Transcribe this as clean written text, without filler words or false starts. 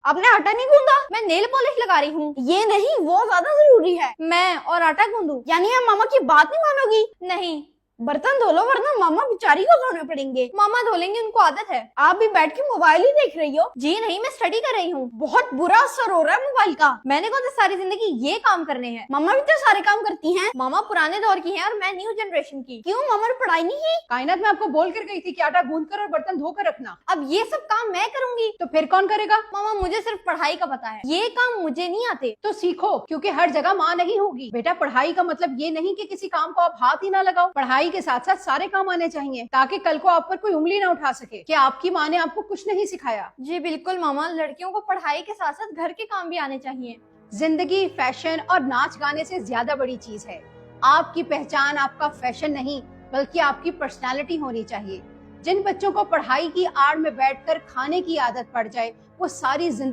आपने आटा नहीं गूंदा? मैं नेल पॉलिश लगा रही हूँ। ये नहीं, वो ज्यादा जरूरी है। मैं और आटा गूंदू? यानी आप मामा की बात नहीं मानोगी? नहीं। बर्तन धो लो वरना मामा बेचारी को धोने पड़ेंगे। मामा धो लेंगे, उनको आदत है। आप भी बैठ के मोबाइल ही देख रही हो? जी नहीं, मैं स्टडी कर रही हूँ। बहुत बुरा असर हो रहा है मोबाइल का। मैंने कौन सा सारी जिंदगी ये काम करने हैं? मामा भी तो सारे काम करती हैं। मामा पुराने दौर की हैं और मैं न्यू जनरेशन की। क्यों, मामा ने पढ़ाई नहीं की? कायनात में आपको बोल कर गई थी कि आटा गूंद कर और बर्तन धो कर रखना। अब ये सब काम मैं करूंगी तो फिर कौन करेगा? मामा, मुझे सिर्फ पढ़ाई का पता है, ये काम मुझे नहीं आते। तो सीखो, क्योंकि हर जगह माँ नहीं होगी। बेटा, पढ़ाई का मतलब ये नहीं कि किसी काम को आप हाथ ही ना लगाओ। पढ़ाई के साथ साथ सारे काम आने चाहिए ताकि कल को आप पर कोई उंगली ना उठा सके कि आपकी माँ ने आपको कुछ नहीं सिखाया। जी बिल्कुल मामा, लड़कियों को पढ़ाई के साथ साथ घर के काम भी आने चाहिए। जिंदगी फैशन और नाच गाने से ज्यादा बड़ी चीज है। आपकी पहचान आपका फैशन नहीं बल्कि आपकी पर्सनालिटी होनी चाहिए। जिन बच्चों को पढ़ाई की आड़ में बैठकर खाने की आदत पड़ जाए वो सारी जिंदगी